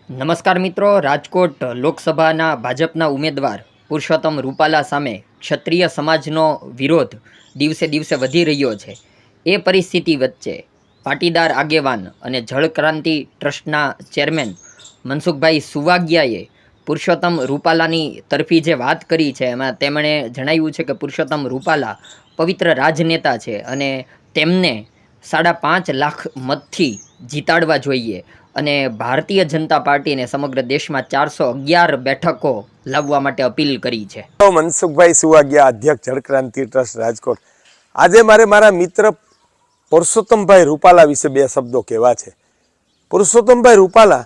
નમસ્કાર મિત્રો, રાજકોટ લોકસભાના ભાજપના ઉમેદવાર પુરુષોત્તમ રૂપાલા સામે ક્ષત્રિય સમાજનો વિરોધ દિવસે દિવસે વધી રહ્યો છે. એ પરિસ્થિતિ વચ્ચે પાટીદાર આગેવાન અને જળક્રાંતિ ટ્રસ્ટના ચેરમેન મનસુખભાઈ સુવાગ્યાએ પુરુષોત્તમ રૂપાલાની તરફી જે વાત કરી છે એમાં તેમણે જણાવ્યું છે કે પુરુષોત્તમ રૂપાલા પવિત્ર રાજનેતા છે અને તેમને 5.5 લાખ મતથી જીતાડવા જોઈએ અને ભારતીય જનતા પાર્ટીને સમગ્ર દેશમાં 411 બેઠકો લાવવા માટે અપીલ કરી છે. મનસુખભાઈ સુવાગ્યા, અધ્યક્ષ જળક્રાંતિ ટ્રસ્ટ રાજકોટ. આજે મારે મારા મિત્ર પુરુષોત્તમભાઈ રૂપાલા વિશે બે શબ્દો કહેવા છે. Purushottambhai Rupala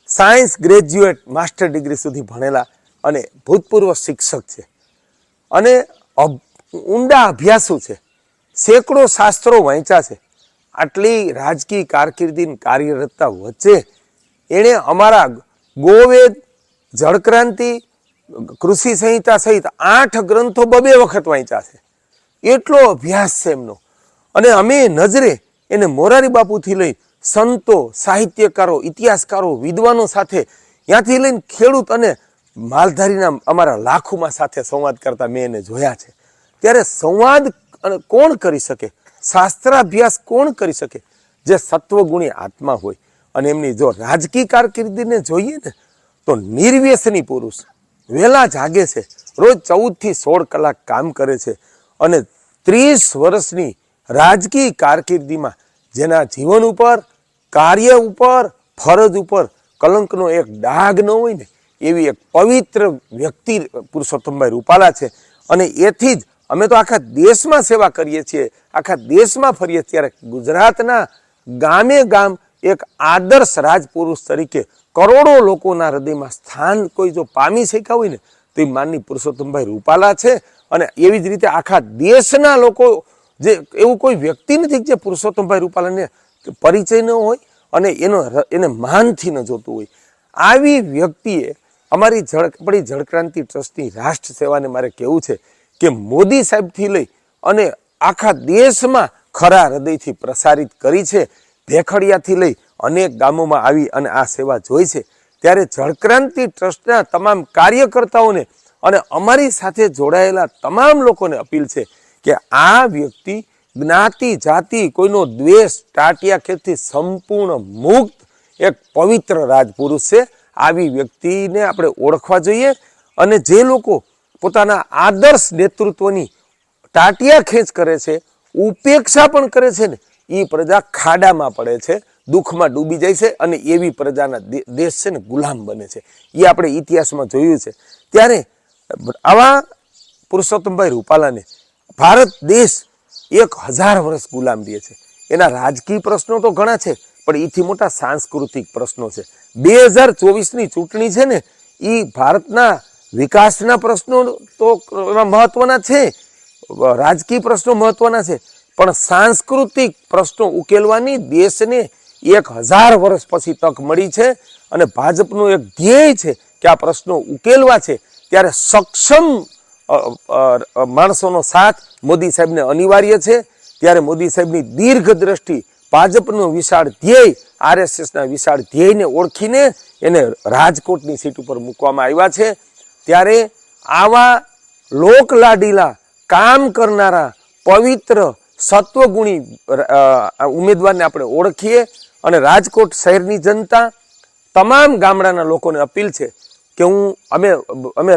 science graduate master degree સુધી ભણેલા અને ભૂતપૂર્વ શિક્ષક છે અને ઊંડા અભ્યાસુ છે. સેંકડો શાસ્ત્રો વાંચ્યા છે. આટલી રાજકીય કારકિર્દી કાર્યરતતા વચ્ચે એણે અમારા ગોવેદ, જળક્રાંતિ, કૃષિ સંહિતા સહિત 8 ગ્રંથો 2 વખત વાંચ્યા છે. એટલો અભ્યાસ છે એમનો. અને અમે નજરે એને મોરારી બાપુથી લઈ સંતો, સાહિત્યકારો, ઇતિહાસકારો, વિદ્વાનો સાથે ત્યાંથી લઈને ખેડૂત અને માલધારીના અમારા લાખોમાં સાથે સંવાદ કરતા મેં એને જોયા છે. ત્યારે સંવાદ કોણ કરી શકે? શાસ્ત્રાભ્યાસ કોણ કરી શકે? જે સત્વગુણી આત્મા હોય. અને એમની જો રાજકીય કારકિર્દીને જોઈએ ને તો નિર્વ્યસની પુરુષ, વહેલા જાગે છે, રોજ 14 થી 16 કલાક કામ કરે છે અને 30 વર્ષની રાજકીય કારકિર્દીમાં જેના જીવન ઉપર, કાર્ય ઉપર, ફરજ ઉપર કલંકનો એક ડાઘ ન હોય ને એવી એક પવિત્ર વ્યક્તિ પુરુષોત્તમભાઈ રૂપાલા છે. અને એથી જ અમે તો આખા દેશમાં સેવા કરીએ છીએ, આખા દેશમાં ફરીએ. ત્યારે ગુજરાતના ગામે ગામ એક આદર્શ રાજપુરુષ તરીકે કરોડો લોકોના હૃદયમાં સ્થાન કોઈ જો પામી શક્યા હોય ને તો એ માનની પુરુષોત્તમભાઈ રૂપાલા છે. અને એવી જ રીતે આખા દેશના લોકો, જે એવું કોઈ વ્યક્તિ નથી જે પુરુષોત્તમભાઈ રૂપાલાને પરિચય ન હોય અને એને માનથી ન જોતું હોય. આવી વ્યક્તિએ અમારી જળક્રાંતિ ટ્રસ્ટની રાષ્ટ્ર સેવાને મારે કહેવું છે કે મોદી સાહેબથી લઈ અને આખા દેશમાં ખરા હૃદયથી પ્રસારિત કરી છે. ભેખડિયાથી લઈ અનેક ગામોમાં આવી અને આ સેવા જોઈ છે. ત્યારે જળક્રાંતિ ટ્રસ્ટના તમામ કાર્યકર્તાઓને અને અમારી સાથે જોડાયેલા તમામ લોકોને અપીલ છે કે આ વ્યક્તિ જ્ઞાતિ, જાતિ, કોઈનો દ્વેષ, ટાટિયા ખેતથી સંપૂર્ણ મુક્ત એક પવિત્ર રાજપુરુષ છે. આવી વ્યક્તિને આપણે ઓળખવા જોઈએ. અને જે લોકો પોતાના આદર્શ નેતૃત્વની ટાટિયા ખેંચ કરે છે, ઉપેક્ષા પણ કરે છે ને એ પ્રજા ખાડામાં પડે છે, દુઃખમાં ડૂબી જાય છે અને એવી પ્રજાના દેશ છે ને ગુલામ બને છે. એ આપણે ઇતિહાસમાં જોયું છે. ત્યારે આવા પુરુષોત્તમભાઈ રૂપાલાને ભારત દેશ 1000 વર્ષ ગુલામ રહે છે. એના રાજકીય પ્રશ્નો તો ઘણા છે પણ એથી મોટા સાંસ્કૃતિક પ્રશ્નો છે. 2024ની ચૂંટણી છે ને એ ભારતના વિકાસના પ્રશ્નો તો મહત્વના છે, રાજકીય પ્રશ્નો મહત્વના છે, પણ સાંસ્કૃતિક પ્રશ્નો ઉકેલવાની દેશને 1000 વર્ષ પછી તક મળી છે. અને ભાજપનું એક ધ્યેય છે કે આ પ્રશ્નો ઉકેલવા છે. ત્યારે સક્ષમ માણસોનો સાથ મોદી સાહેબને અનિવાર્ય છે. ત્યારે મોદી સાહેબની દીર્ઘ દ્રષ્ટિ, ભાજપનું વિશાળ ધ્યેય, RSSના વિશાળ ધ્યેયને ઓળખીને એને રાજકોટની સીટ ઉપર મૂકવામાં આવ્યા છે. ત્યારે આવા લોકલાડીલા, કામ કરનારા, પવિત્ર, સત્વગુણી ઉમેદવારને આપણે ઓળખીએ. અને રાજકોટ શહેરની જનતા, તમામ ગામડાના લોકોને અપીલ છે કે અમે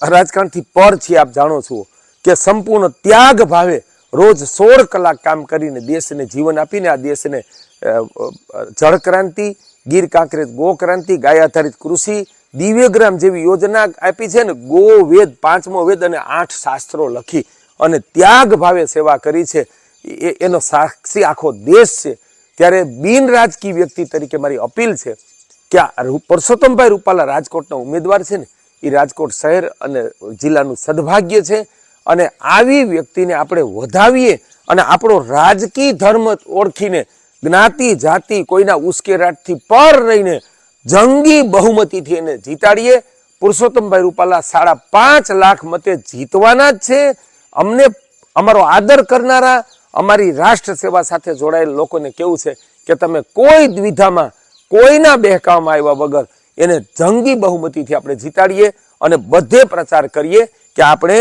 રાજકારણથી પર છીએ. આપ જાણો છો કે સંપૂર્ણ ત્યાગ ભાવે રોજ 16 કલાક કામ કરીને દેશને જીવન આપીને આ દેશને જળક્રાંતિ, ગીર કાંકરેજ ગોક્રાંતિ, ગાય આધારિત કૃષિ, દિવ્યગ્રામ જેવી યોજના આપી છે ને. ગો વેદ, 5મો વેદ અને 8 શાસ્ત્રો લખી અને ત્યાગ ભાવે સેવા કરી છે. એનો સાક્ષી આખો દેશ છે. ત્યારે બિન રાજકીય વ્યક્તિ તરીકે મારી અપીલ છે કે પુરુષોત્તમભાઈ રૂપાલા રાજકોટના ઉમેદવાર છે ને એ રાજકોટ શહેર અને જિલ્લાનું સદભાગ્ય છે. અને આવી વ્યક્તિને આપણે વધાવીએ અને આપણો રાજકીય ધર્મ ઓળખીને જ્ઞાતિ, જાતિ, કોઈના ઉશ્કેરાટથી પર રહીને જંગી બહુમતીથી એને જીતાડીએ. પુરુષોત્તમભાઈ રૂપાલા 5.5 લાખ મતે જીતવાના જ છે. અમને અમારો આદર કરનારા, અમારી રાષ્ટ્ર સેવા સાથે જોડાયેલ લોકોને કેવું છે કે તમે કોઈ દ્વિધામાં કોઈના બહેકામાં આવ્યા વગર એને જંગી બહુમતીથી આપણે જીતાડીએ અને બધે પ્રચાર કરીએ કે આપણે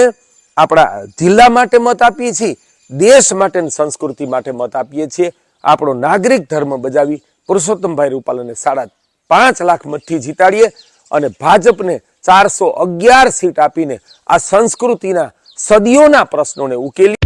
આપણા જિલ્લા માટે મત આપીએ છીએ, દેશ માટે અને સંસ્કૃતિ માટે મત આપીએ છીએ. આપણો નાગરિક ધર્મ બજાવી પુરુષોત્તમભાઈ રૂપાલાને 5.5 લાખ મતથી જીતાડીએ અને ભાજપને 411 સીટ આપીને આ સંસ્કૃતિના સદીઓના પ્રશ્નોને ઉકેલી